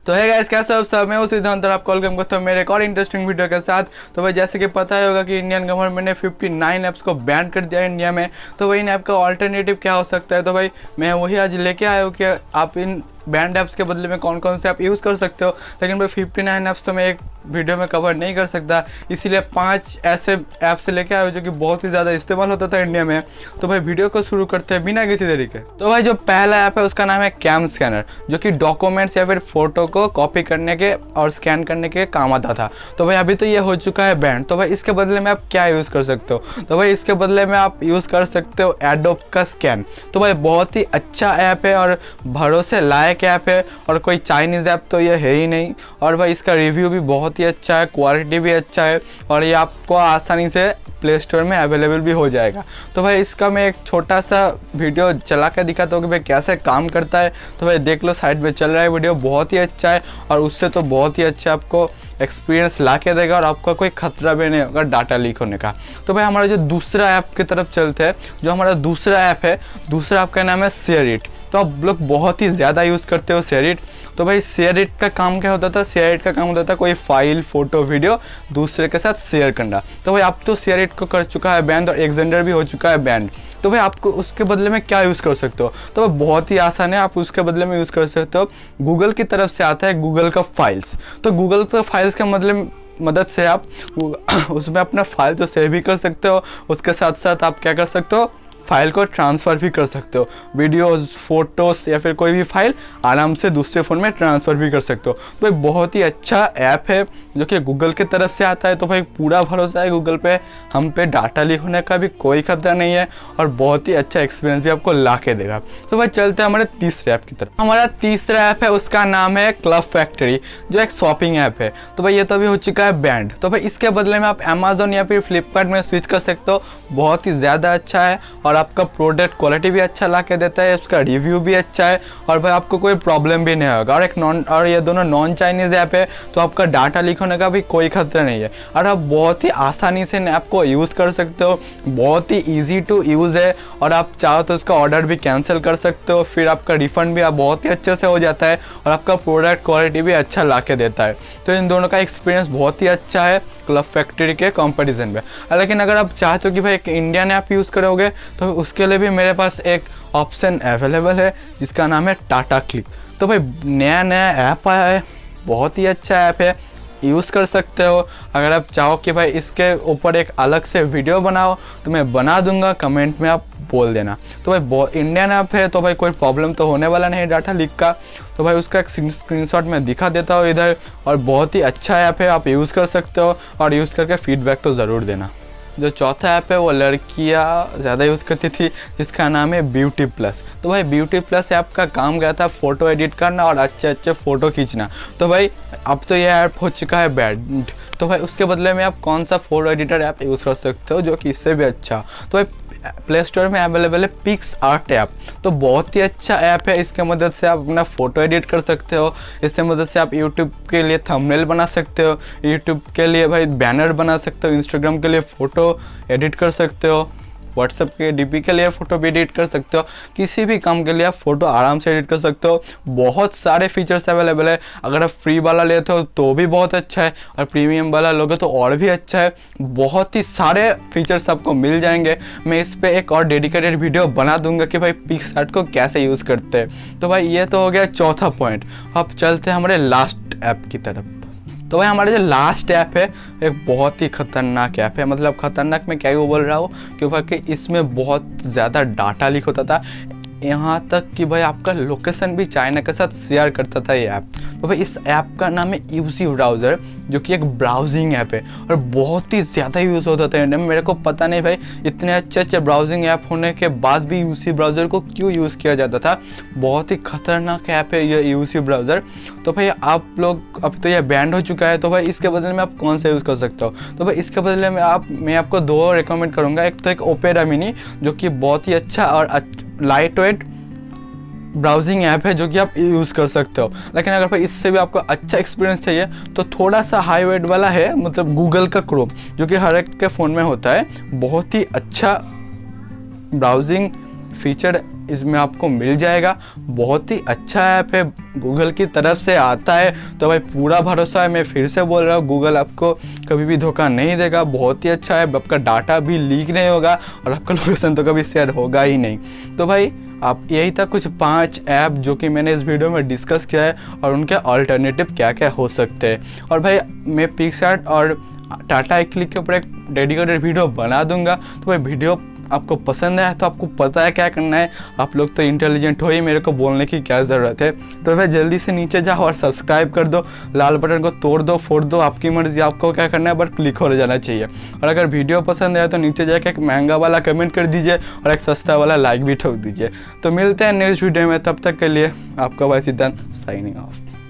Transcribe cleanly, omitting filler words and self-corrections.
तो है गाइस, कैसे हो सब? मैं हूं सिद्धांत और आपको वेलकम करता हूं मेरे एक और इंटरेस्टिंग वीडियो के साथ। तो भाई जैसे कि पता ही होगा कि इंडियन गवर्नमेंट ने 59 ऐप्स को बैन कर दिया है इंडिया में। तो भाई इन ऐप का ऑल्टरनेटिव क्या हो सकता है? तो भाई मैं वही आज लेके आया हूँ कि आप इन बैंड ऐप्स के बदले में कौन कौन से ऐप यूज़ कर सकते हो। लेकिन भाई 59 ऐप्स तो मैं एक वीडियो में कवर नहीं कर सकता, इसीलिए 5 ऐसे ऐप से लेके आया हूँ जो कि बहुत ही ज़्यादा इस्तेमाल होता था इंडिया में। तो भाई वीडियो को शुरू करते हैं बिना किसी देरी के। तो भाई जो पहला ऐप है उसका नाम है कैम स्कैनर, जो कि डॉक्यूमेंट्स या फिर फोटो को कॉपी करने के और स्कैन करने के काम आता था। तो भाई अभी तो ये हो चुका है बैंड। तो भाई इसके बदले में आप क्या यूज़ कर सकते हो? तो भाई इसके बदले में आप यूज़ कर सकते हो एडोब का स्कैन। तो भाई बहुत ही अच्छा ऐप है और भरोसे लायक ऐप है, और कोई चाइनीज़ ऐप तो ये है ही नहीं। और भाई इसका रिव्यू भी बहुत ही अच्छा है, क्वालिटी भी अच्छा है, और ये आपको आसानी से प्ले स्टोर में अवेलेबल भी हो जाएगा। तो भाई इसका मैं एक छोटा सा वीडियो चला कर दिखाता हूँ कि भाई कैसे काम करता है। तो भाई देख लो, साइड में चल रहा है वीडियो, बहुत ही अच्छा है और उससे तो बहुत ही अच्छा आपको एक्सपीरियंस ला के देगा और आपका कोई खतरा भी नहीं होगा डाटा लीक होने का। तो भाई हमारा जो दूसरा ऐप की तरफ चलते हैं, जो हमारा दूसरा ऐप है, दूसरा ऐप का नाम है शेयर इट। तो आप लोग बहुत ही ज़्यादा यूज़ करते हो शेयर इट। तो भाई शेयर इट का काम क्या होता था? शेयर इट का काम होता था कोई फाइल, फोटो, वीडियो दूसरे के साथ शेयर करना। तो भाई आप तो शेयर इट को कर चुका है बैन और एक्सजेंडर भी हो चुका है बैन। तो भाई आपको उसके बदले में क्या यूज़ कर सकते हो? तो भाई बहुत ही आसान है, आप उसके बदले में यूज़ कर सकते हो, गूगल की तरफ से आता है गूगल का फाइल्स। तो गूगल का फाइल्स का मदद से आप उसमें अपना फाइल तो सेव भी कर सकते हो, उसके साथ साथ आप क्या कर सकते हो, फाइल को ट्रांसफ़र भी कर सकते हो। वीडियोस, फोटोस या फिर कोई भी फाइल आराम से दूसरे फ़ोन में ट्रांसफ़र भी कर सकते हो। तो भाई बहुत ही अच्छा ऐप है जो कि गूगल की तरफ से आता है। तो भाई पूरा भरोसा है गूगल पे, हम पे डाटा लीक होने का भी कोई खतरा नहीं है, और बहुत ही अच्छा एक्सपीरियंस भी आपको ला के देगा। तो भाई चलते हैं हमारे तीसरे ऐप की तरफ। हमारा तीसरा ऐप है, उसका नाम है क्लब फैक्ट्री, जो एक शॉपिंग ऐप है। तो भाई ये तो अभी हो चुका है बैंड। तो भाई इसके बदले में आप अमेजोन या फिर फ्लिपकार्ट में स्विच कर सकते हो। बहुत ही ज़्यादा अच्छा है और आपका प्रोडक्ट क्वालिटी भी अच्छा ला के देता है, उसका रिव्यू भी अच्छा है, और भाई आपको कोई प्रॉब्लम भी नहीं होगा। और ये दोनों नॉन चाइनीज़ ऐप है, तो आपका डाटा लीक होने का भी कोई खतरा नहीं है, और आप बहुत ही आसानी से इन ऐप को यूज़ कर सकते हो। बहुत ही ईजी टू यूज़ है, और आप चाहो तो उसका ऑर्डर भी कैंसिल कर सकते हो, फिर आपका रिफंड भी आप बहुत ही अच्छे से हो जाता है, और आपका प्रोडक्ट क्वालिटी भी अच्छा ला के देता है। तो इन दोनों का एक्सपीरियंस बहुत ही अच्छा है क्लब फैक्ट्री के कंपैरिजन में। लेकिन अगर आप चाहते हो कि भाई एक इंडियन ऐप यूज़ करोगे, तो उसके लिए भी मेरे पास एक ऑप्शन अवेलेबल है जिसका नाम है टाटा क्लिक। तो भाई नया ऐप आया है, बहुत ही अच्छा ऐप है, यूज़ कर सकते हो। अगर आप चाहो कि भाई इसके ऊपर एक अलग से वीडियो बनाओ तो मैं बना दूंगा, कमेंट में आप बोल देना। तो भाई इंडियन ऐप है, तो भाई कोई प्रॉब्लम तो होने वाला नहीं डाटा लीक का। तो भाई उसका एक स्क्रीनशॉट मैं दिखा देता हूँ इधर, और बहुत ही अच्छा ऐप है, आप यूज़ कर सकते हो, और यूज़ करके फीडबैक तो ज़रूर देना। जो चौथा ऐप है वो लड़कियाँ ज़्यादा यूज़ करती थी, जिसका नाम है ब्यूटी प्लस। तो भाई ब्यूटी प्लस ऐप का काम क्या था? फ़ोटो एडिट करना और अच्छे अच्छे फ़ोटो खींचना। तो भाई अब तो ये ऐप हो चुका है बैंड। तो भाई उसके बदले में आप कौन सा फ़ोटो एडिटर ऐप यूज़ कर सकते हो जो कि इससे भी अच्छा? तो भाई प्ले स्टोर में अवेलेबल है पिक्सआर्ट ऐप। तो बहुत ही अच्छा ऐप है, इसके मदद से आप अपना फ़ोटो एडिट कर सकते हो। इसके मदद से आप यूट्यूब के लिए थंबनेल बना सकते हो, यूट्यूब के लिए भाई बैनर बना सकते हो, इंस्टाग्राम के लिए फ़ोटो एडिट कर सकते हो, व्हाट्सएप के डीपी के लिए फ़ोटो भी एडिट कर सकते हो। किसी भी काम के लिए आप फ़ोटो आराम से एडिट कर सकते हो। बहुत सारे फीचर्स अवेलेबल है। अगर आप फ्री वाला लेते हो तो भी बहुत अच्छा है, और प्रीमियम वाला लोगे तो और भी अच्छा है। बहुत ही सारे फीचर्स आपको मिल जाएंगे। मैं इस पर एक और डेडिकेटेड वीडियो बना दूंगा कि भाई पिक्सआर्ट को कैसे यूज़ करते हैं। तो भाई ये तो हो गया चौथा पॉइंट। अब चलते हैं हमारे लास्ट ऐप की तरफ। तो भाई हमारा जो लास्ट ऐप है एक बहुत ही ख़तरनाक ऐप है। मतलब ख़तरनाक मैं क्या ही बोल रहा हूँ, क्योंकि इसमें बहुत ज़्यादा डाटा लीक होता था, यहाँ तक कि भाई आपका लोकेशन भी चाइना के साथ शेयर करता था ये ऐप। तो भाई इस ऐप का नाम है यूसी ब्राउज़र, जो कि एक ब्राउजिंग ऐप है, और बहुत ही ज़्यादा यूज़ होता था इंडिया में। मेरे को पता नहीं भाई इतने अच्छे ब्राउजिंग ऐप होने के बाद भी यूसी ब्राउज़र को क्यों यूज़ किया जाता था। बहुत ही खतरनाक ऐप है ये यूसी ब्राउज़र। तो भाई आप लोग, अब तो ये बैन हो चुका है, तो भाई इसके बदले में आप कौन सा यूज़ कर सकते हो? तो भाई इसके बदले में मैं आपको दो रिकमेंड करूँगा। एक तो एक ओपेरा मिनी, जो कि बहुत ही अच्छा और लाइट वेट ब्राउजिंग ऐप है जो कि आप यूज़ कर सकते हो। लेकिन अगर भाई इससे भी आपको अच्छा एक्सपीरियंस चाहिए तो थोड़ा सा हाई वेट वाला है, मतलब गूगल का क्रोम, जो कि हर एक के फ़ोन में होता है। बहुत ही अच्छा ब्राउजिंग फीचर इसमें आपको मिल जाएगा। बहुत ही अच्छा ऐप है, गूगल की तरफ से आता है, तो भाई पूरा भरोसा है। मैं फिर से बोल रहा हूँ, गूगल आपको कभी भी धोखा नहीं देगा। बहुत ही अच्छा है, आपका डाटा भी लीक नहीं होगा और आपका लोकेशन तो कभी शेयर होगा ही नहीं। तो भाई आप यही था कुछ 5 ऐप जो कि मैंने इस वीडियो में डिस्कस किया है और उनके अल्टरनेटिव क्या क्या हो सकते हैं। और भाई मैं पिक्सआर्ट और टाटा क्लिक के ऊपर एक डेडिकेटेड वीडियो बना दूंगा। तो भाई वीडियो आपको पसंद है तो आपको पता है क्या करना है। आप लोग तो इंटेलिजेंट हो ही, मेरे को बोलने की क्या ज़रूरत है। तो भाई जल्दी से नीचे जाओ और सब्सक्राइब कर दो, लाल बटन को तोड़ दो फोड़ दो, आपकी मर्जी, आपको क्या करना है, बस क्लिक हो जाना चाहिए। और अगर वीडियो पसंद आए तो नीचे जाके एक महंगा वाला कमेंट कर दीजिए और एक सस्ता वाला लाइक भी ठोक दीजिए। तो मिलते हैं नेक्स्ट वीडियो में, तब तक के लिए आपका भाई सिद्धांत साइनिंग ऑफ।